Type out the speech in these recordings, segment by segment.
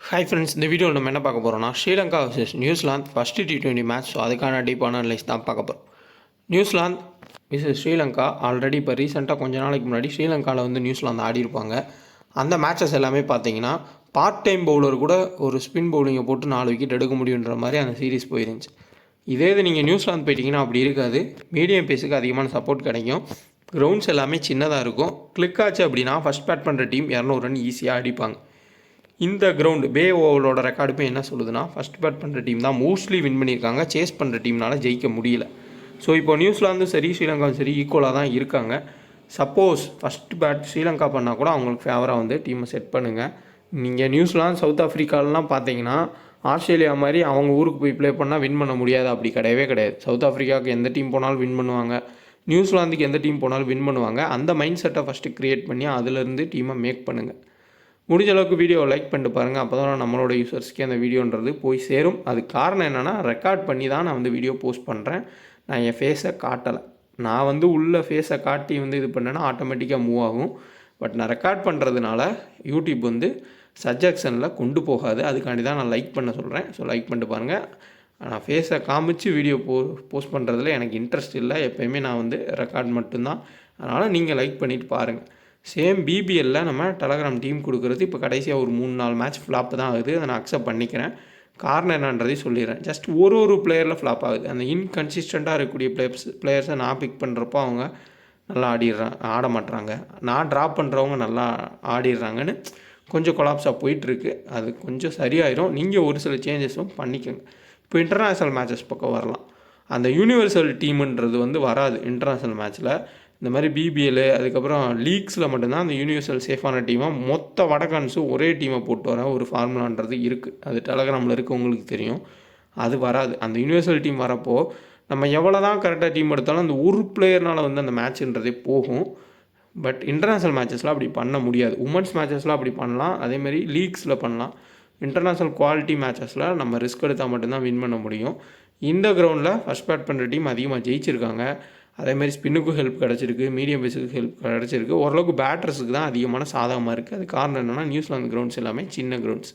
Hi friends, இந்த வீடியோவில் நம்ம என்ன பார்க்க போகிறோம்னா Sri Lanka vs New Zealand first T20 match. So அதுக்கான டீப்பான அனலைஸ் தான் பார்க்க போகிறோம். நியூசிலாந்து vs ஸ்ரீலங்கா ஆல்ரெடி இப்போ ரீசெண்டாக கொஞ்ச நாளைக்கு முன்னாடி ஸ்ரீலங்காவில் வந்து நியூசிலாந்து ஆடிருப்பாங்க. அந்த மேட்சஸ் எல்லாமே பார்த்தீங்கன்னா பார்ட் டைம் பவுலர் கூட ஒரு ஸ்பின் பவுலிங்கை போட்டு 4 விக்கெட் எடுக்க முடியுன்ற மாதிரி அந்த சீரிஸ் போயிருந்துச்சு. இதே இது நீங்கள் நியூசிலாந்து போயிட்டீங்கன்னா அப்படி இருக்காது. மீடியம் பேஸுக்கு அதிகமான சப்போர்ட் கிடைக்கும். கிரவுண்ட்ஸ் எல்லாமே சின்னதாக இருக்கும். கிளிக் ஆச்சு அப்படின்னா ஃபஸ்ட் பேட் பண்ணுற டீம் 200 ரன் ஈஸியாக அடிப்பாங்க. இந்த கிரவுண்டு பே ஓவலோட ரெக்கார்டுமே என்ன சொல்லுதுன்னா ஃபஸ்ட் பேட் பண்ணுற டீம் தான் மோஸ்ட்லி வின் பண்ணியிருக்காங்க. சேஸ் பண்ணுற டீம்னால் ஜெயிக்க முடியல. ஸோ இப்போ நியூசிலாந்தும் சரி ஸ்ரீலங்காவும் சரி ஈக்குவலாக தான் இருக்காங்க. சப்போஸ் ஃபஸ்ட் பேட் ஸ்ரீலங்கா பண்ணால் கூட அவங்களுக்கு ஃபேவராக வந்து டீமை செட் பண்ணுங்கள். நீங்கள் நியூசிலாந்து சவுத் ஆஃப்ரிக்காலலாம் பார்த்தீங்கன்னா ஆஸ்திரேலியா மாதிரி அவங்க ஊருக்கு போய் ப்ளே பண்ணால் வின் பண்ண முடியாது. அப்படி கிடையவே கிடையாது. சவுத் ஆஃப்ரிக்காவுக்கு எந்த டீம் போனாலும் வின் பண்ணுவாங்க. நியூசிலாந்துக்கு எந்த டீம் போனாலும் வின் பண்ணுவாங்க. அந்த மைண்ட் செட்டை ஃபஸ்ட்டு க்ரியேட் பண்ணி அதிலேருந்து டீமை மேக் பண்ணுங்கள். முடிஞ்ச அளவுக்கு வீடியோவை லைக் பண்ணிட்டு பாருங்கள். அப்போ தான் நம்மளோட யூசர்ஸ்க்கே அந்த வீடியோன்றது போய் சேரும். அதுக்கு காரணம் என்னென்னா ரெக்கார்ட் பண்ணி தான் நான் வந்து வீடியோ போஸ்ட் பண்ணுறேன். நான் என் ஃபேஸை காட்டலை. நான் வந்து உள்ள ஃபேஸை காட்டி வந்து இது பண்ணேன்னா ஆட்டோமேட்டிக்காக மூவ் ஆகும். பட் நான் ரெக்கார்ட் பண்ணுறதுனால யூடியூப் வந்து சஜெக்ஷனில் கொண்டு போகாது. அதுக்காண்டி தான் நான் லைக் பண்ண சொல்கிறேன். ஸோ லைக் பண்ணிட்டு பாருங்கள். நான் ஃபேஸை காமிச்சு வீடியோ போஸ்ட் பண்ணுறதுல எனக்கு இன்ட்ரெஸ்ட் இல்லை. எப்போயுமே நான் வந்து ரெக்கார்ட் மட்டும்தான். அதனால் நீங்கள் லைக் பண்ணிவிட்டு பாருங்கள். சேம் பிபிஎல்ல நம்ம டெலகிராம் டீம் கொடுக்குறது இப்போ கடைசியாக ஒரு 3-4 மேட்ச் ஃப்ளாப் தான் ஆகுது. அதை நான் அக்செப்ட் பண்ணிக்கிறேன். காரணம் என்னன்றதையும் சொல்லிடுறேன். ஜஸ்ட் ஒரு பிளேயரில் ஃப்ளாப் ஆகுது. அந்த இன்கன்சிஸ்டண்ட்டாக இருக்கக்கூடிய பிளேயர்ஸை நான் பிக் பண்ணுறப்போ அவங்க நல்லா ஆட மாட்டுறாங்க. நான் ட்ராப் பண்ணுறவங்க நல்லா ஆடிடுறாங்கன்னு கொஞ்சம் கொலாப்ஸாக போயிட்டுருக்கு. அது கொஞ்சம் சரியாயிரும். நீங்கள் ஒரு சில சேஞ்சஸும் பண்ணிக்கோங்க. இப்போ இன்டர்நேஷ்னல் மேட்சஸ் பக்கம் வரலாம். அந்த யூனிவர்சல் டீமுன்றது வந்து வராது இன்டர்நேஷ்னல் மேட்ச்சில். இந்த மாதிரி பிபிஎல் அதுக்கப்புறம் லீக்ஸில் மட்டும்தான் அந்த யூனிவர்சல் சேஃபான டீமாக மொத்த வடகான்ஸும் ஒரே டீமை போட்டு வர ஒரு ஃபார்முலான்றது இருக்குது. அது டெலகிராமில் இருக்குது, உங்களுக்கு தெரியும். அது வராது. அந்த யூனிவர்சல் டீம் வரப்போ நம்ம எவ்வளோ தான் கரெக்டாக டீம் எடுத்தாலும் அந்த ஒரு பிளேயர்னால் வந்து அந்த மேட்ச்ன்றதே போகும். பட் இன்டர்நேஷ்னல் மேட்சஸில் அப்படி பண்ண முடியாது. உமன்ஸ் மேட்சஸில் அப்படி பண்ணலாம். அதேமாதிரி லீக்ஸில் பண்ணலாம். இன்டர்நேஷ்னல் குவாலிட்டி மேட்சஸில் நம்ம ரிஸ்க் எடுத்தால் மட்டும்தான் வின் பண்ண முடியும். இந்த கிரவுண்டில் ஃபஸ்ட் பேட் பண்ணுற டீம் அதிகமாக ஜெயிச்சிருக்காங்க. அதேமாதிரி ஸ்பின்னுக்கும் ஹெல்ப் கிடச்சிருக்கு, மீடியம் பேஸுக்கு ஹெல்ப் கிடச்சிருக்கு. ஓரளவுக்கு பேட்டர்ஸுக்கு தான் அதிகமான சாதகமாக இருக்குது. அது காரணம் என்னென்னா நியூசிலாந்து கிரவுண்ட்ஸ் எல்லாமே சின்ன கிரவுண்ட்ஸ்.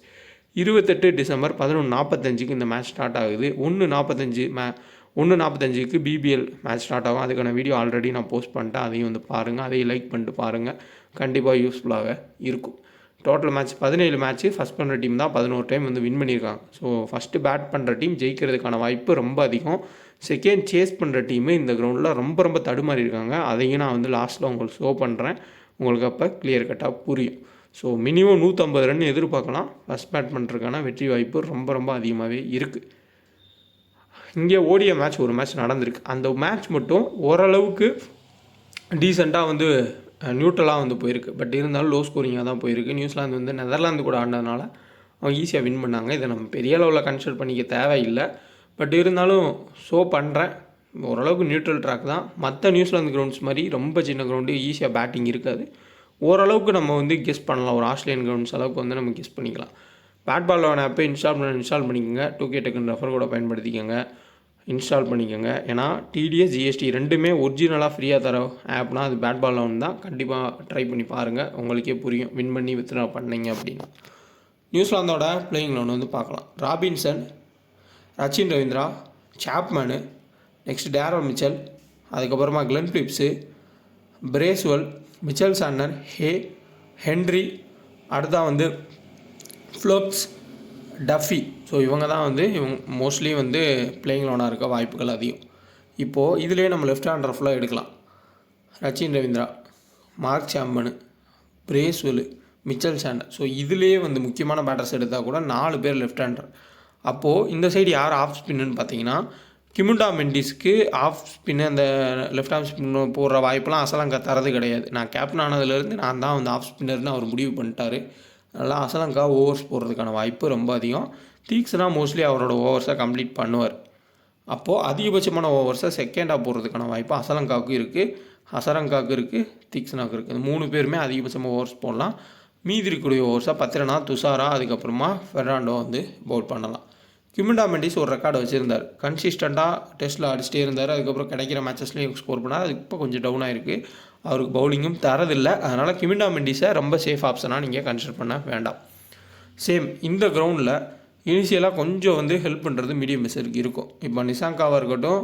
28 டிசம்பர் 11:45 இந்த மேட்ச் ஸ்டார்ட் ஆகுது. 1:45க்கு பிபிஎல் மேட்ச் ஸ்டார்ட் ஆகும். அதுக்கான வீடியோ ஆல்ரெடி நான் போஸ்ட் பண்ணிட்டேன். அதையும் வந்து பாருங்கள். அதையும் லைக் பண்ணிட்டு பாருங்கள். கண்டிப்பாக யூஸ்ஃபுல்லாக இருக்கும். Total match 17 match. ஃபஸ்ட் பண்ணுற டீம் தான் 11 டைம் வந்து வின் பண்ணியிருக்காங்க. ஸோ ஃபஸ்ட்டு பேட் பண்ணுற டீம் ஜெயிக்கிறதுக்கான வாய்ப்பு ரொம்ப அதிகம். செகண்ட் சேஸ் பண்ணுற டீமு இந்த கிரவுண்டில் ரொம்ப தடுமாறி இருக்காங்க. அதையும் நான் வந்து லாஸ்ட்டில் உங்களுக்கு ஷோ பண்ணுறேன். உங்களுக்கு அப்போ கிளியர் கட்டாக புரியும். ஸோ மினிமம் 150 ரன் எதிர்பார்க்கலாம். ஃபஸ்ட் பேட் பண்ணுறதுக்கான வெற்றி வாய்ப்பு ரொம்ப அதிகமாகவே இருக்குது. இங்கே ஓடிய மேட்ச் ஒரு மேட்ச் நடந்திருக்கு. அந்த மேட்ச் மட்டும் ஓரளவுக்கு டீசெண்டாக வந்து நியூட்ரலாக வந்து போயிருக்கு. பட் இருந்தாலும் லோ ஸ்கோரிங்காக தான் போயிருக்கு. நியூசிலாந்து வந்து நெதர்லாந்து கூட ஆடினதுனால அவங்க ஈஸியாக வின் பண்ணாங்க. இதை நம்ம பெரிய அளவில் கன்சிடர் பண்ணிக்க தேவையில்லை. பட் இருந்தாலும் ஷோ பண்ணுறேன். ஓரளவுக்கு நியூட்ரல் ட்ராக் தான். மற்ற நியூசிலாந்து கிரவுண்ட்ஸ் மாதிரி ரொம்ப சின்ன கிரவுண்டு ஈஸியாக பேட்டிங் இருக்காது. ஓரளவுக்கு நம்ம வந்து கெஸ் பண்ணலாம். ஒரு ஆஸ்திரேலியன் கிரவுண்ட்ஸ் அளவுக்கு வந்து நம்ம கெஸ் பண்ணிக்கலாம். பேட் பால் ஆப்பை இன்ஸ்டால் பண்ணிக்கோங்க. 2K டக்குன்னு ரெஃபர் கூட பயன்படுத்திக்கோங்க. இன்ஸ்டால் பண்ணிக்கோங்க. ஏன்னா டிடிஎஸ் ஜிஎஸ்டி ரெண்டுமே ஒரிஜினலாக ஃப்ரீயாக தர ஆப்னால் அது பேட் பால் லோன் தான். கண்டிப்பாக ட்ரை பண்ணி பாருங்கள். உங்களுக்கே புரியும் வின் பண்ணி வித்ட்ரா பண்ணீங்க அப்படின்னா. நியூசிலாந்தோட பிளேயிங் லோன் வந்து பார்க்கலாம். Robinson, Rachin Ravindra, Chapman, next Daryl Mitchell, அதுக்கப்புறமா Glenn Phillips, Bracewell, Mitchell Santner, Henry, அடுத்தா வந்து ஃப்ளோப்ஸ், டஃபி. ஸோ இவங்க தான் வந்து மோஸ்ட்லி வந்து பிளேயிங் லோனாக இருக்க வாய்ப்புகள் அதிகம். இப்போது இதிலே நம்ம லெஃப்ட் ஹேண்டர் ஃபுல்லாக எடுக்கலாம். Rachin Ravindra, Mark Chapman, Bracewell, Mitchell Santner. So இதிலே வந்து முக்கியமான பேட்டர்ஸ் எடுத்தால் கூட 4 பேர் லெஃப்ட் ஹேண்டர். அப்போது இந்த சைடு யார் ஆஃப் ஸ்பின்னு பார்த்தீங்கன்னா கிமுண்டா மெண்டிஸ்க்கு ஆஃப் ஸ்பின்னு அந்த லெஃப்ட் ஆஃப் ஸ்பின்னு போடுற வாய்ப்பெலாம் அசலங்கா தரது கிடையாது. நான் கேப்டன் ஆனதுலேருந்து நான் தான் வந்து ஆஃப் ஸ்பின்னர்னு அவர் முடிவு பண்ணிட்டார். அதனால் அசலங்கா ஓவர்ஸ் போடுறதுக்கான வாய்ப்பு ரொம்ப அதிகம். தீக்ஸ்னா மோஸ்ட்லி அவரோட ஓவர்ஸை கம்ப்ளீட் பண்ணுவார். அப்போது அதிகபட்சமான ஓவர்ஸை செகண்டாக போடுறதுக்கான வாய்ப்பு அசலங்காவுக்கு இருக்குது, தீக்ஸ்னாவுக்கு இருக்குது. 3 பேருமே அதிகபட்சமாக ஓவர்ஸ் போடலாம். மீதி இருக்கக்கூடிய ஓவர்ஸாக பத்திரனா, துஷாரா, அதுக்கப்புறமா ஃபெர்னாண்டோ வந்து பவுல் பண்ணலாம். கிமுண்டா மெண்டிஸ் ஒரு ரெக்கார்டு வச்சுருந்தார். கன்சிஸ்டண்ட்டாக டெஸ்ட்டில் அடிச்சிட்டே இருந்தார். அதுக்கப்புறம் கிடைக்கிற மேட்சஸ்லேயும் ஸ்கோர் பண்ணார். அது இப்போ கொஞ்சம் டவுன் ஆகிருக்கு. அவருக்கு பவுலிங்கும் தரதில்லை. அதனால் கிமுண்டா மெண்டிஸை ரொம்ப சேஃப் ஆப்ஷனாக நீங்கள் கன்சிடர் பண்ண வேண்டாம். சேம் இந்த கிரவுண்டில் இனிஷியலாக கொஞ்சம் வந்து ஹெல்ப் பண்ணுறது மீடியம் பேஸருக்கு இருக்கும். இப்போ நிசாங்காவாக இருக்கட்டும்,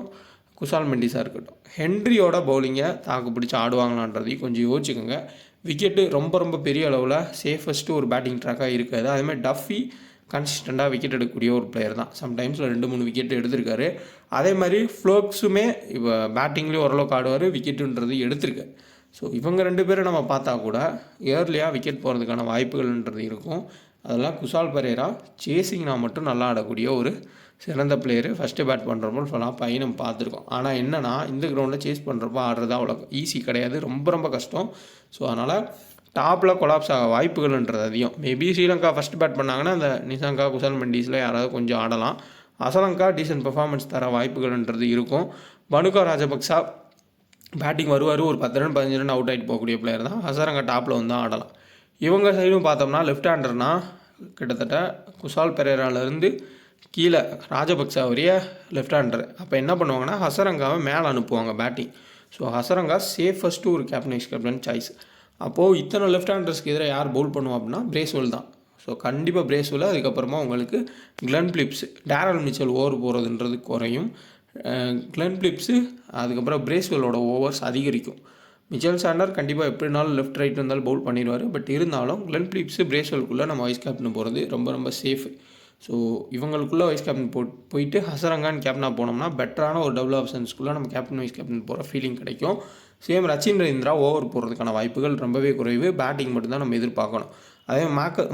குஷால் மெண்டிஸாக இருக்கட்டும், ஹென்ரியோட பவுலிங்கை தாக்கு பிடிச்சி ஆடுவாங்களான்றதையும் கொஞ்சம் யோசிச்சுக்கோங்க. விக்கெட்டு ரொம்ப ரொம்ப பெரிய அளவில் சேஃபஸ்ட்டு ஒரு பேட்டிங் ட்ராக்காக இருக்காது. அதேமாதிரி டஃபி கன்சிஸ்டண்ட்டாக விக்கெட் எடுக்கக்கூடிய ஒரு பிளேயர் தான். சம்டைம்ஸில் 2-3 விக்கெட் எடுத்திருக்காரு. அதே மாதிரி ஃப்ளோக்ஸுமே இப்போ பேட்டிங்லேயும் ஓரளவுக்கு ஆடுவார், விக்கெட்டுன்றது எடுத்திருக்காரு. ஸோ இவங்க 2 பேரை நம்ம பார்த்தா கூட ஏர்லியாக விக்கெட் போகிறதுக்கான வாய்ப்புகள்ன்றது இருக்கும். அதெல்லாம் குஷால் பெரேரா சேசிங்னா மட்டும் நல்லா ஆடக்கூடிய ஒரு சிறந்த பிளேயரு. ஃபஸ்ட்டு பேட் பண்ணுறப்போ ஃப்ளாப் ஆகி நம்ம பார்த்துருக்கோம். ஆனால் என்னென்னா இந்த கிரவுண்டில் சேஸ் பண்ணுறப்போ ஆடுறது அவ்வளோ ஈஸி கிடையாது, ரொம்ப ரொம்ப கஷ்டம். ஸோ அதனால் டாப்பில் கொலாப்ஸ் ஆக வாய்ப்புகள்ன்றது அதிகம். மேபி ஸ்ரீலங்கா ஃபஸ்ட் பேட் பண்ணாங்கன்னா அந்த நிசாங்கா, குஷால் மெண்டிஸில் யாராவது கொஞ்சம் ஆடலாம். அசலங்கா டீசென்ட் பெர்ஃபார்மன்ஸ் தர வாய்ப்புகள்ன்றது இருக்கும். பனுகா ராஜபக்சா பேட்டிங் வருவார், ஒரு 10 ரன் 15 ரன் அவுட் ஆகிட்டு போகக்கூடிய பிளேயர் தான். ஹசரங்கா டாப்பில் வந்து ஆடலாம். இவங்க சைடும் பார்த்தோம்னா லெஃப்ட் ஹேண்டர்னா கிட்டத்தட்ட குஷால் பெரேராலேருந்து கீழே ராஜபக்சா வரைய லெஃப்ட் ஹேண்டர். அப்போ என்ன பண்ணுவாங்கன்னா ஹசரங்காவை மேலே அனுப்புவாங்க பேட்டிங். ஸோ ஹசரங்கா சேஃபஸ்ட்டு ஒரு கேப்டன் சாய்ஸ். அப்போது இத்தனை லெஃப்ட் ஹேண்டர்ஸ்க்கு எதிராக யார் பவுல் பண்ணுவோம் அப்படின்னா பிரேஸ்வெல் தான். ஸோ கண்டிப்பாக பிரேஸ்வெல், அதுக்கப்புறமா உங்களுக்கு Glenn Phillips, Daryl Mitchell over போகிறதுன்றது குறையும். கிளென் பிலிப்ஸு அதுக்கப்புறம் பிரேஸ்வெல்லோட ஓவர்ஸ் அதிகரிக்கும். மிச்சல் சாண்டர் கண்டிப்பாக எப்படினாலும் லெஃப்ட் ரைட் இருந்தாலும் பவுல் பண்ணிடுவார். பட் இருந்தாலும் கிளென் பிலிப்ஸு பிரேஸ்வெல்குள்ளே நம்ம வைஸ் கேப்டன் போகிறது ரொம்ப ரொம்ப சேஃபு. ஸோ இவங்களுக்குள்ளே வைஸ் கேப்டன் போயிட்டு ஹசரங்கான்னு கேப்டனாக போனோம்னா பெட்டரான ஒரு டபுள் ஆப்ஷன்ஸ்குள்ளே நம்ம கேப்டன் வைஸ் கேப்டன் போகிற ஃபீலிங் கிடைக்கும். சேம் ரச்சின் ரவீந்திரா ஓவர் போகிறதுக்கான வாய்ப்புகள் ரொம்பவே குறைவு. பேட்டிங் மட்டும்தான் நம்ம எதிர்பார்க்கணும். அதே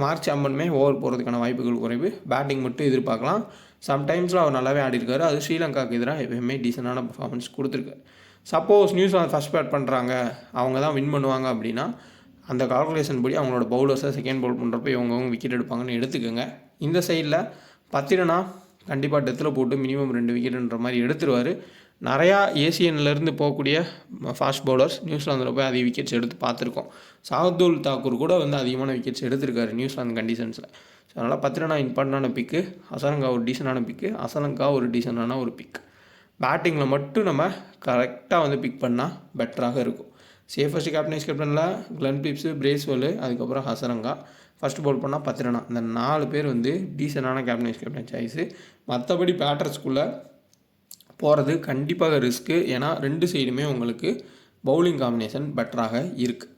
மார்க் சாம்பனுமே ஓவர் போகிறதுக்கான வாய்ப்புகள் குறைவு. பேட்டிங் மட்டும் எதிர்பார்க்கலாம். சம்டைம்ஸில் அவர் நல்லாவே ஆடிருக்காரு. அது ஸ்ரீலங்காவுக்கு எதிராக எப்பயுமே டீசெண்டான பர்ஃபார்மன்ஸ் கொடுத்துருக்காரு. சப்போஸ் நியூசிலாந்து ஃபஸ்ட் பேட் பண்ணுறாங்க, அவங்க தான் வின் பண்ணுவாங்க அப்படின்னா அந்த கால்குலேஷன் படி அவங்களோட பவுலர்ஸை செகண்ட் பவுல் பண்ணுறப்ப இவங்கவுங்க விக்கெட் எடுப்பாங்கன்னு எடுத்துக்கோங்க. இந்த சைடில் பத்திரனா கண்டிப்பாக டெத்தில் போட்டு மினிமம் 2 விக்கெட்டுன்ற மாதிரி எடுத்துருவார். நிறையா ஏசியன்லேருந்து போகக்கூடிய ஃபாஸ்ட் பவுலர்ஸ் நியூசிலாந்தில் போய் அதிக விக்கெட்ஸ் எடுத்து பார்த்துருக்கோம். சார்துல் தாக்கூர் கூட வந்து அதிகமான விக்கெட்ஸ் எடுத்திருக்காரு நியூசிலாந்து கண்டிஷன்ஸில். ஸோ அதனால் பத்திரனா இம்பார்ட்டண்டான பிக்கு, ஹசரங்கா ஒரு டீசெண்டான பிக்கு, அசலங்கா ஒரு டீசெண்டான ஒரு பிக். பேட்டிங்கில் மட்டும் நம்ம கரெக்டாக வந்து பிக் பண்ணால் பெட்டராக இருக்கும். சேஃபஸ்ட் கேப்டனில் கிளென் பிலிப்ஸு, பிரேஸ்வெல், அதுக்கப்புறம் ஹசரங்கா. ஃபஸ்ட் பவுல் பண்ணால் பத்திரனா. இந்த 4 பேர் வந்து டீசெண்டான கேப்டன் சாய்ஸு. மற்றபடி பேட்டர்ஸ்குள்ளே போகிறது கண்டிப்பாக ரிஸ்க்கு. ஏன்னா 2 சைடுமே உங்களுக்கு பவுலிங் காம்பினேஷன் பெட்டராக இருக்குது.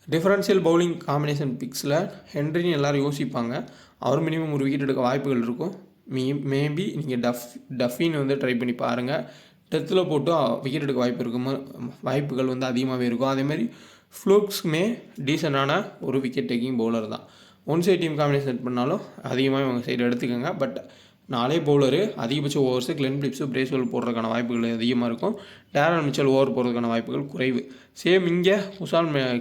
டிஃபரன்ஷியல் பவுலிங் காம்பினேஷன் பிக்ஸில் ஹென்ரின்னு எல்லோரும் யோசிப்பாங்க. அவர் மினிமம் ஒரு விக்கெட் எடுக்க வாய்ப்புகள் இருக்கும். மேபி நீங்கள் டஃபின்னு வந்து ட்ரை பண்ணி பாருங்கள். டெத்தில் போட்டு விக்கெட் எடுக்க வாய்ப்புகள் வந்து அதிகமாகவே இருக்கும். அதேமாதிரி ஃப்ளூக்ஸுமே டீசெண்டான ஒரு விக்கெட் டேக்கிங் பவுலர் தான். One side team combination set பண்ணாலும் அதிகமாக இவங்க சைடு எடுத்துக்கோங்க. பட் 4 பவுலரு அதிகபட்ச ஓவர்ஸு கிளென் பிலிப்ஸு, பிரேஸ்வெல் போடுறதுக்கான வாய்ப்புகள் அதிகமாக இருக்கும். டேரல் மிச்சல் ஓவர் போகிறதுக்கான வாய்ப்புகள் குறைவு. சேம் இங்கே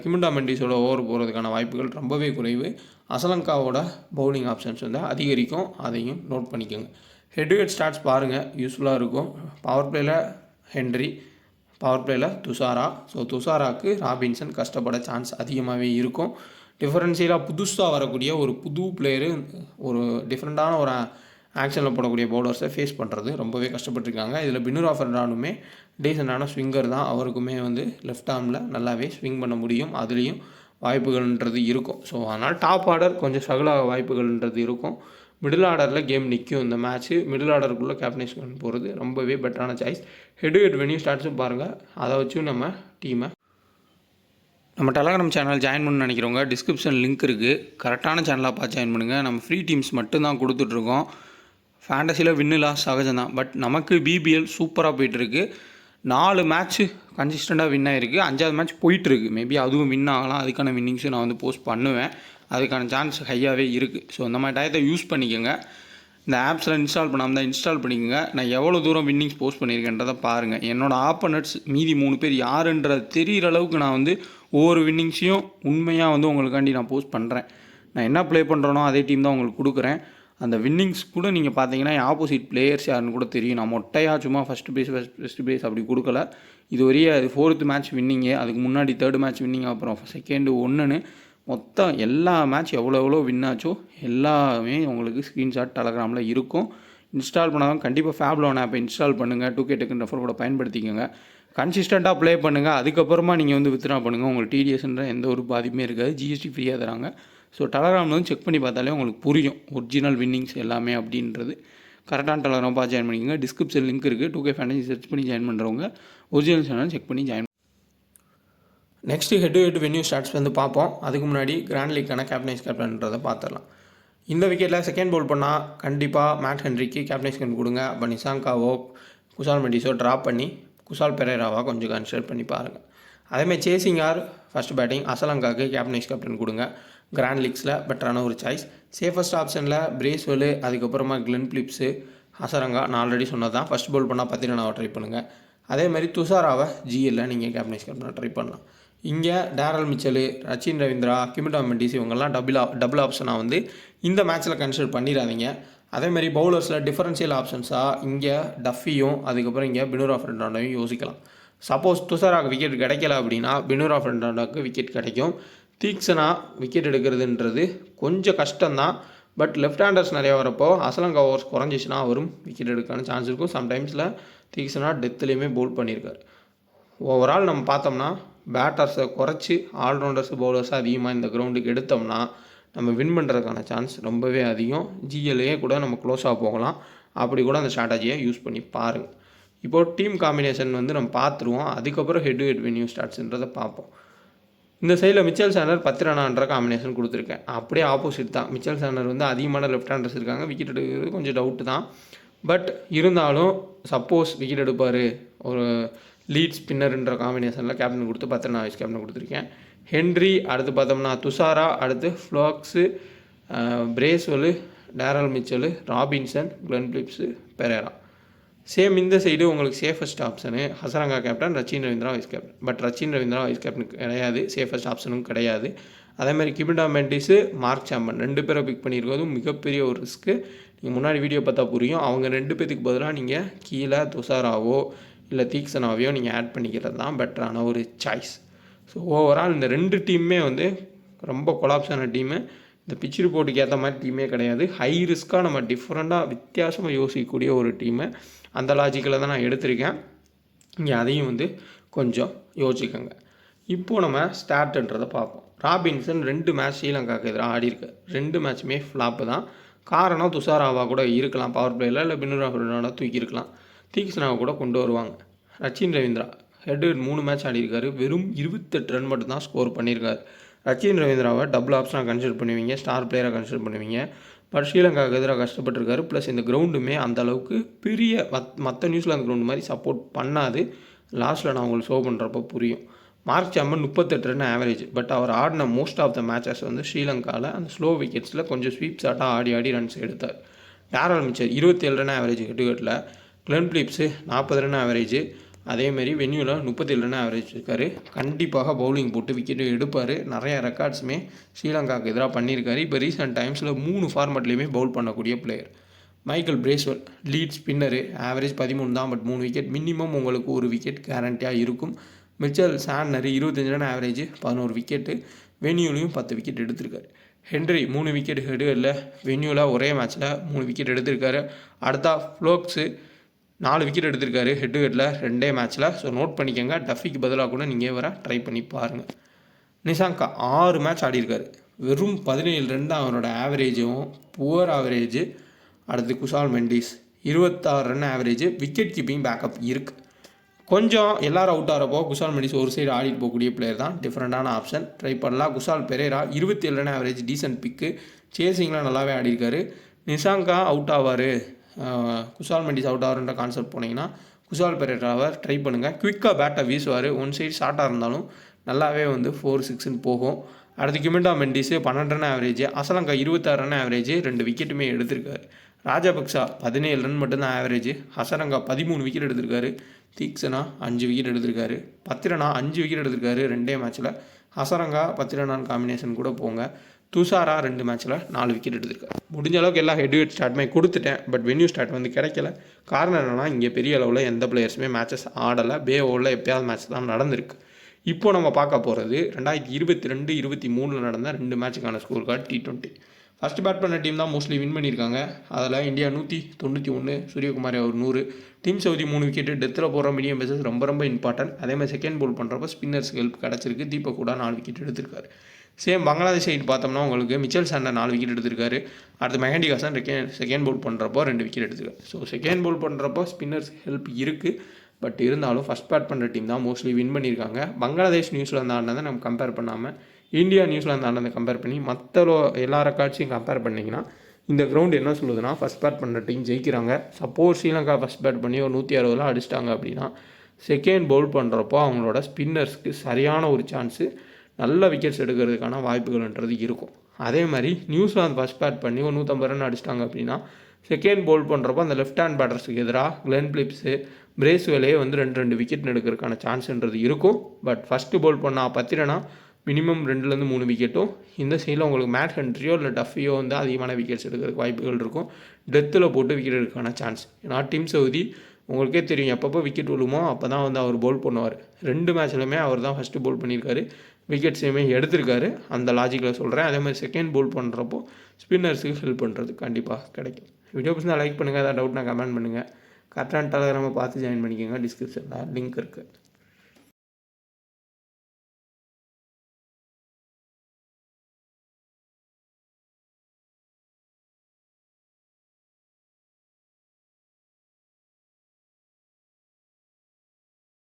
கிமுண்டா மெண்டிஸோட ஓவர் போகிறதுக்கான வாய்ப்புகள் ரொம்பவே குறைவு. அசலங்காவோட பவுலிங் ஆப்ஷன்ஸ் வந்து அதிகரிக்கும். அதையும் நோட் பண்ணிக்கோங்க. ஹெட் டு ஹெட் ஸ்டார்ட்ஸ் பாருங்கள், யூஸ்ஃபுல்லாக இருக்கும். பவர் பிளேயில் ஹென்ரி, பவர் பிளேயில் துஷாரா. ஸோ துஷாராவுக்கு ராபின்சன் கஷ்டப்பட சான்ஸ் அதிகமாகவே இருக்கும். டிஃபரன்ஷியலாக புதுசாக வரக்கூடிய ஒரு புது பிளேயரு ஒரு டிஃப்ரெண்ட்டான ஒரு ஆக்ஷனில் போடக்கூடிய பவுலர்ஸை ஃபேஸ் பண்ணுறது ரொம்பவே கஷ்டப்பட்டுருக்காங்க. இதில் பினுரா ஃபெர்னாண்டுமே டீசெண்டான ஸ்விங்கர் தான். அவருக்குமே வந்து லெஃப்ட் ஆர்மில் நல்லாவே ஸ்விங் பண்ண முடியும். அதுலேயும் வாய்ப்புகள்ன்றது இருக்கும். ஸோ அதனால் டாப் ஆர்டர் கொஞ்சம் ஸ்ட்ரகிளாக வாய்ப்புகள்ன்றது இருக்கும். மிடில் ஆர்டரில் கேம் நிற்கும் இந்த மேட்ச்சு. மிடில் ஆர்டருக்குள்ளே கேப்டனைஸ் போகிறது ரொம்பவே பெட்டரான choice. Head to head venue ஸ்டார்ட்ஸும் பாருங்கள். அதை வச்சும் நம்ம டீமை நம்ம டெலகிராம் சேனல் ஜாயின் பண்ணணும்னு நினைக்கிறவங்க டிஸ்கிரிப்ஷன் லிங்க் இருக்குது. கரெக்டான சேனலாக பார்த்து ஜாயின் பண்ணுங்கள். நம்ம ஃப்ரீ டீம்ஸ் மட்டும்தான் கொடுத்துட்ருக்கோம். ஃபேண்டசியில் வின்னு லாஸ் சகஜம் தான். பட் நமக்கு பிபிஎல் சூப்பராக போயிட்டுருக்கு. 4 மேட்ச்சு கன்சிஸ்டண்ட்டாக வின் ஆகிருக்கு. 5வது மேட்ச் போயிட்டுருக்கு. மேபி அதுவும் வின் ஆகலாம். அதுக்கான வின்னிங்ஸும் நான் வந்து போஸ்ட் பண்ணுவேன். அதுக்கான சான்ஸ் ஹையாகவே இருக்குது. ஸோ இந்த மாதிரி டயத்தை யூஸ் பண்ணிக்கோங்க. இந்த ஆப்ஸில் இன்ஸ்டால் பண்ணாமல் தான் இன்ஸ்டால் பண்ணிக்கோங்க. நான் எவ்வளோ தூரம் வின்னிங்ஸ் போஸ்ட் பண்ணியிருக்கேன்றதை பாருங்கள். என்னோடய ஆப்போனட்ஸ் மீதி 3 பேர் யாருன்றது தெரிகிற அளவுக்கு நான் வந்து ஒவ்வொரு வின்னிங்ஸையும் உண்மையாக வந்து உங்களுக்காண்டி நான் போஸ்ட் பண்ணுறேன். நான் என்ன ப்ளே பண்ணுறேனோ அதே டீம் தான் உங்களுக்கு கொடுக்குறேன். அந்த வின்னிங்ஸ் கூட நீங்கள் பார்த்தீங்கன்னா ஆப்போசிட் பிளேயர்ஸ் யாருன்னு கூட தெரியும். நான் மொட்டையாக சும்மா ஃபஸ்ட்டு ப்ரைஸ் அப்படி கொடுக்கல. இது வரையே அது 4th மேட்ச் வின்னிங்கு, அதுக்கு முன்னாடி 3rd மேட்ச் வின்னிங், அப்புறம் 2nd 1ன்னு மொத்தம் எல்லா மேட்ச் எவ்வளோ வின் ஆச்சோ எல்லாமே உங்களுக்கு ஸ்க்ரீன்ஷாட் டெலகிராமில் இருக்கும். இன்ஸ்டால் பண்ணாலும் கண்டிப்பாக ஃபேப்லோன் ஆப்பை இன்ஸ்டால் பண்ணுங்கள். 2K டெக்குன்னு ரெஃபர் கூட பயன்படுத்திக்கோங்க. கன்சிஸ்டண்ட்டாக ப்ளே பண்ணுங்கள். அதுக்கப்புறமா நீங்கள் வந்து வித்ட்ரா பண்ணுங்கள். உங்களுக்கு டிடிஎஸ்ன்ற எந்த ஒரு பாதிப்புமே இருக்காது. ஜிஎஸ்டி ஃப்ரீயாக தராங்க. ஸோ டெலகிராமில் வந்து செக் பண்ணி பார்த்தாலே உங்களுக்கு புரியும் ஒரிஜினல் வின்னிங்ஸ் எல்லாமே அப்படின்றது. கரெக்டான டெலகிராம் பார்த்து ஜாயின் பண்ணிக்கோங்க. டிஸ்கிரிப்ஷன் லிங்க் இருக்குது. 2K ஃபேண்டசி சர்ச் பண்ணி ஜாயின் பண்ணுறவங்க ஒரிஜினல் சேனல் செக் பண்ணி join. Next head to head venue starts வந்து பார்ப்போம். அதுக்கு முன்னாடி கிராண்ட் லீக்கான கேப்டனைஸ் கேப்டன்றதை பார்த்துடலாம். இந்த விக்கெட்டில் செகண்ட் பால் பண்ணால் கண்டிப்பாக மேட் ஹென்ரிக்கு கேப்டனைஸ்கன் கொடுங்க. அப்போ நிசாங்காவோ குசால் மெண்டிஸோ ட்ராப் பண்ணி குசால் பெரேராவா கொஞ்சம் கன்சிடர் பண்ணி பாருங்கள். அதேமாதிரி சேசிங் ஆர் ஃபஸ்ட் பேட்டிங் அசலங்காவுக்கு கேப்டன் கொடுங்க. கிராண்ட் லீக்ஸில் பெட்டரான ஒரு சாய்ஸ். சேஃபஸ்ட் ஆப்ஷனில் பிரேஸ்வெல், அதுக்கப்புறமா கிளென் பிலிப்ஸு, ஹசரங்கா நான் ஆல்ரெடி சொன்னது தான். ஃபஸ்ட் பால் பண்ணால் 10 ரனாவை ட்ரை பண்ணுங்கள். அதேமாதிரி துஷாராவை ஜிஎல்ல நீங்கள் கேப்டனை ட்ரை பண்ணலாம். இங்கே டேரல் மிச்சல், ரச்சின் ரவீந்திரா, கிமிட்டா மெண்டிஸ் இவங்கெல்லாம் டபுள் ஆப்ஷனாக வந்து இந்த மேட்ச்சில் கன்சிடர் பண்ணிடாதீங்க. அதேமாதிரி பவுலர்ஸில் டிஃபரன்ஷியல் ஆப்ஷன்ஸாக இங்கே டஃபியும் அதுக்கப்புறம் இங்கே பினூரா ஃபெர்னாண்டோவையும் யோசிக்கலாம். சப்போஸ் துஷாராவுக்கு விக்கெட் கிடைக்கல அப்படின்னா பினூரா ஃபெர்னாண்டோவுக்கு விக்கெட் கிடைக்கும். தீக்ஷனா விக்கெட் எடுக்கிறதுன்றது கொஞ்சம் கஷ்டம்தான். பட் லெஃப்ட் ஹேண்டர்ஸ் நிறையா வரப்போ அசலங்கா ஓவர்ஸ் குறைஞ்சிச்சுன்னா அவரும் விக்கெட் எடுக்கான சான்ஸ் இருக்கும். சம்டைம்ஸில் தீக்ஷனா டெத்துலேயுமே போல் பண்ணியிருக்காரு. ஓவரால் நம்ம பார்த்தோம்னா பேட்டர்ஸை குறைச்சி ஆல்ரவுண்டர்ஸ் பவுலர்ஸை அதிகமாக இந்த கிரவுண்டுக்கு எடுத்தோம்னா நம்ம வின் பண்ணுறதுக்கான சான்ஸ் ரொம்பவே அதிகம். ஜிஎல்ஏ கூட நம்ம க்ளோஸாக போகலாம். அப்படி கூட அந்த ஸ்ட்ராட்டஜியை யூஸ் பண்ணி பாருங்கள். இப்போது டீம் காம்பினேஷன் வந்து நம்ம பார்த்துருவோம். அதுக்கப்புறம் ஹெட் டு ஹெட் வென்யூ ஸ்டார்ட்ஸ்ன்றதை பார்ப்போம். இந்த சைடில் மிச்சல் சாண்டர் 10 ரனான்ற காம்பினேஷன் கொடுத்துருக்கேன். அப்படியே ஆப்போசிட் தான். மிச்சல் சாண்டர் வந்து அதிகமான லெஃப்ட் ஹேண்டர்ஸ் இருக்காங்க. விக்கெட் எடுக்கிறது கொஞ்சம் டவுட்டு தான். பட் இருந்தாலும் சப்போஸ் விக்கெட் எடுப்பார் ஒரு லீட் ஸ்பின்னர்ன்ற காம்பினேஷனில் கேப்டன் கொடுத்து 10 ரன் வைஸ் கேப்டன் கொடுத்துருக்கேன். ஹென்ரி, அடுத்து பார்த்தோம்னா துஷாரா, அடுத்து Foulkes, Bracewell, Daryl Mitchell, Robinson, Glenn Phillips, Perera. Same இந்த சைடு உங்களுக்கு safest option Hasaranga captain, Rachin Ravindra vice captain. But Rachin Ravindra vice captain கிடையாது, சேஃபஸ்ட் ஆப்ஷனும் கிடையாது. அதேமாதிரி கிமிட்டா மெண்டிஸு, மார்க் சாம்பன் 2 பேரை பிக் பண்ணியிருக்கிறதும் மிகப்பெரிய ஒரு ரிஸ்க்கு. நீங்கள் முன்னாடி வீடியோ பார்த்தா புரியும். அவங்க 2 பேத்துக்கு பதிலாக நீங்கள் கீழே துஷாராவோ இல்லை தீக்ஷனாவையோ நீங்கள் ஆட் பண்ணிக்கிறது தான் பெட்டரான ஒரு சாய்ஸ். ஸோ ஓவரால் இந்த 2 டீமுமே வந்து ரொம்ப கொலாப்ஸான டீமு. இந்த பிச் ரிப்போர்ட்டுக்கு ஏற்ற மாதிரி டீமே கிடையாது. ஹை ரிஸ்க்காக நம்ம டிஃப்ரெண்ட்டாக வித்தியாசமாக யோசிக்கக்கூடிய ஒரு டீமு. அந்த லாஜிக்கில் தான் நான் எடுத்திருக்கேன். இங்கே அதையும் வந்து கொஞ்சம் யோசிக்கோங்க. இப்போது நம்ம ஸ்டார்ட்ன்றதை பார்ப்போம். ராபின்சன் 2 மேட்ச் ஸ்ரீலங்காவுக்கு எதிராக ஆடிருக்கு. 2 மேட்சுமே ஃப்ளாப்பு தான். காரணம் துஷாராவா கூட இருக்கலாம் பவர் பிளேயில், இல்லை பினூரா ஃபெர்னாண்டோ தூக்கியிருக்கலாம். தீக்ஷனாவை கூட கொண்டு வருவாங்க. ரச்சின் ரவீந்திரா ஹெட் 3 மேட்ச் ஆடிருக்காரு. வெறும் 28 ரன் மட்டும் தான் ஸ்கோர் பண்ணியிருக்காரு. ரச்சின் ரவீந்திராவை டபுள் ஆப்ஷனாக கன்சிடர் பண்ணுவீங்க, ஸ்டார் பிளேயராக கன்சிடர் பண்ணுவீங்க. பட் ஸ்ரீலங்காவுக்கு எதிராக கஷ்டப்பட்டுருக்காரு. ப்ளஸ் இந்த கிரவுண்டுமே அந்தளவுக்கு பெரிய மற்ற நியூசிலாந்து கிரவுண்டு மாதிரி சப்போர்ட் பண்ணாது. லாஸ்ட்டில் நான் உங்களுக்கு ஷோ பண்ணுறப்போ புரியும். Mark Chapman 38 run average. But அவர் ஆடின மோஸ்ட் ஆஃப் த மேட்சஸ் வந்து ஸ்ரீலங்காவில் அந்த ஸ்லோ விக்கெட்ஸில் கொஞ்சம் ஸ்வீப் ஷாட்டாக ஆடி ரன்ஸ் எடுத்தார். Daryl Mitchell 27 run average head to ஹெட்டில். Glenn Phillips 40 run average. அதேமாரி வென்யூவில் 37 ரன் ஆவரேஜ் இருக்கார். கண்டிப்பாக பவுலிங் போட்டு விக்கெட்டு எடுப்பார். நிறைய ரெக்கார்ட்ஸுமே ஸ்ரீலங்காவுக்கு எதிராக பண்ணியிருக்காரு. இப்போ ரீசெண்ட் டைம்ஸில் 3 ஃபார்மேட்லேயுமே பவுல் பண்ணக்கூடிய player. Michael Bracewell lead spinner, average 13 தான். பட் 3 விக்கெட் மினிமம் உங்களுக்கு ஒரு விக்கெட் கேரண்டியாக இருக்கும். Mitchell Santner 25 run average, 11 wicket. வென்யூலையும் 10 விக்கெட் எடுத்திருக்காரு. ஹென்ரி 3 விக்கெட் ஹெடுவில் வென்யூவில் ஒரே மேட்ச்சில் 3 விக்கெட் எடுத்திருக்காரு. அடுத்தா ஃப்ளோக்ஸு 4 விக்கெட் எடுத்திருக்காரு ஹெட் டு ஹெட்டில் 2 மேட்ச்சில். ஸோ நோட் பண்ணிக்கோங்க. டஃபிக்கு பதிலாக கூட நீங்கள் வர ட்ரை பண்ணி பாருங்கள். நிசாங்கா 6 மேட்ச் ஆடிருக்காரு. வெறும் 17 ரன் தான் அவரோட ஆவரேஜும், புவர் ஆவரேஜ். அடுத்து Kusal Mendis 26 run average. Wicket keeping backup இருக்குது. கொஞ்சம் எல்லோரும் அவுட் ஆகிறப்போ குசால் மெண்டிஸ் ஒரு சைடு ஆடிட்டு போகக்கூடிய பிளேயர் தான். டிஃப்ரெண்ட்டான ஆப்ஷன் ட்ரை பண்ணலாம். Kusal Perera 27 run average, decent pick. சேசிங்லாம் நல்லாவே ஆடிருக்காரு. நிசாங்கா அவுட் ஆவார், குசால் மெண்டிஸ் அவுட் ஆகுன்ற கான்செப்ட் போனீங்கன்னா குசால் பெரேராவை ட்ரை பண்ணுங்கள். குவிக்காக பேட்டை வீசுவார். ஒன் சைடு ஷார்ட்டாக இருந்தாலும் நல்லாவே வந்து 4-6ன்னு போகும். அடுத்து கிமிட்டா Mendis 12 run average. Asalanka 26 run average, 2 விக்கெட்டுமே எடுத்திருக்காரு. ராஜபக்சா 17 ரன் மட்டும்தான் ஆவரேஜ். ஹசரங்கா 13 விக்கெட் எடுத்திருக்காரு. தீக்ஷனா 5 விக்கெட் எடுத்திருக்காரு. 10 ரனா 5 விக்கெட் எடுத்திருக்காரு 2 மேட்ச்சில். ஹசரங்கா 10 ரன் காம்பினேஷன் கூட போங்க. துஷாரா 2 மேட்ச்சில் 4 விக்கெட் எடுத்திருக்காரு. முடிஞ்ச அளவுக்கு எல்லா ஹெட் டு ஹெட் ஸ்டார்ட்டுமே கொடுத்துட்டேன். பட் வென்யூ ஸ்டார்ட் வந்து கிடைக்கல. காரணம் என்னென்னா இங்கே பெரிய அளவில் எந்த பிளேயர்ஸுமே மேட்சஸ் ஆடலை. பே ஓவரில் எப்போயாவது மேட்ச் தான் நடந்திருக்கு. இப்போது நம்ம பார்க்க போகிறது 2022-23 நடந்த 2 மேட்சுக்கான score card T20. First bat பண்ண டீம் தான் மோஸ்ட்லி வின் பண்ணியிருக்காங்க. அதில் இந்தியா 191, சூரியகுமார் அவர் 100. Team Southee 3 wicket. டெத்தில் போகிற மீடியம் பேசஸ் ரொம்ப இம்பார்ட்டன்ட். அதேமாதிரி செகண்ட் போல் பண்ணுறப்போ ஸ்பின்னர்ஸ்க்கு ஹெல்ப் கிடச்சிருக்கு. தீபக் கூட 4 விக்கெட் எடுத்திருக்காரு. சேம் பங்களாதேஷ் சைடு பார்த்தோம்னா உங்களுக்கு மிச்சல் சாண்டர் 4 விக்கெட் எடுத்திருக்காரு. அடுத்து மெஹந்தி ஹாசன் செகண்ட் பவுல் பண்ணுறப்போ 2 விக்கெட் எடுத்துருக்காரு. ஸோ செகண்ட் பவுல் பண்ணுறப்போ ஸ்பின்னர்ஸ் ஹெல்ப் இருக்குது. பட் இருந்தாலும் ஃபஸ்ட் பேட் பண்ணுற டீம் தான் மோஸ்ட்லி வின் பண்ணியிருக்காங்க. பங்களாதேஷ் நியூசிலாந்து ஆடினதை நம்ம கம்பேர் பண்ணாமல் இந்தியா நியூசிலாந்து ஆடினதை கம்பேர் பண்ணி மற்ற எல்லா ரெக்கார்ட்ஸையும் கம்பேர் பண்ணிங்கன்னா இந்த கிரவுண்ட் என்ன சொல்லுதுன்னா ஃபஸ்ட் பேட் பண்ணுற டீம் ஜெயிக்கிறாங்க. சப்போஸ் ஸ்ரீலங்கா ஃபஸ்ட் பேட் பண்ணி ஒரு 160 அடிச்சிட்டாங்க அப்படின்னா செகண்ட் பவுல் பண்ணுறப்போ அவங்களோட ஸ்பின்னர்ஸ்க்கு சரியான ஒரு சான்ஸு நல்ல விக்கெட்ஸ் எடுக்கிறதுக்கான வாய்ப்புகள்ன்றது இருக்கும். அதே மாதிரி நியூசிலாந்து ஃபஸ்ட் பேட் பண்ணி ஒரு 150 ரன் அடிச்சிட்டாங்க அப்படின்னா செகண்ட் பவுல் பண்ணுறப்போ அந்த லெஃப்ட் ஹேண்ட் பேட்டர்ஸுக்கு எதிராக கிளென் பிலிப்ஸு பிரேஸ்வெலே வந்து 2 விக்கெட் எடுக்கிறதுக்கான சான்ஸ்ன்றது இருக்கும். பட் ஃபஸ்ட்டு பவுல் பண்ணால் 10 ரன்னா மினிமம் 2லேருந்து 3 விக்கெட்டும், இந்த சைடில் உங்களுக்கு மேட் ஹென்ட்ரியோ இல்லை டஃபியோ வந்து அதிகமான விக்கெட்ஸ் எடுக்கிறதுக்கு வாய்ப்புகள் இருக்கும். டெத்தில் போட்டு விக்கெட் எடுக்கிறதுக்கான சான்ஸ். ஏன்னா டீம் சவுதி உங்களுக்கே தெரியும் எப்பப்போ விக்கெட் விழுமோ அப்போ தான் வந்து அவர் பவுல் பண்ணுவார். 2 மேட்ச்லையுமே அவர் தான் ஃபஸ்ட்டு பவுல் பண்ணியிருக்காரு, விக்கெட்ஸையுமே எடுத்திருக்காரு. அந்த லாஜிக்கில் சொல்கிறேன். அதே மாதிரி செகண்ட் பவுல் பண்ணுறப்போ ஸ்பின்னர்ஸுக்கு ஹெல்ப் பண்ணுறது கண்டிப்பாக கிடைக்கும். வீடியோ பிடிச்சா லைக் பண்ணுங்கள், ஏதாவது டவுட்னா கமெண்ட் பண்ணுங்கள். கரெக்டான டெலகிராமை பார்த்து ஜாயின் பண்ணிக்கோங்க, டிஸ்கிரிப்ஷனில் லிங்க் இருக்குது.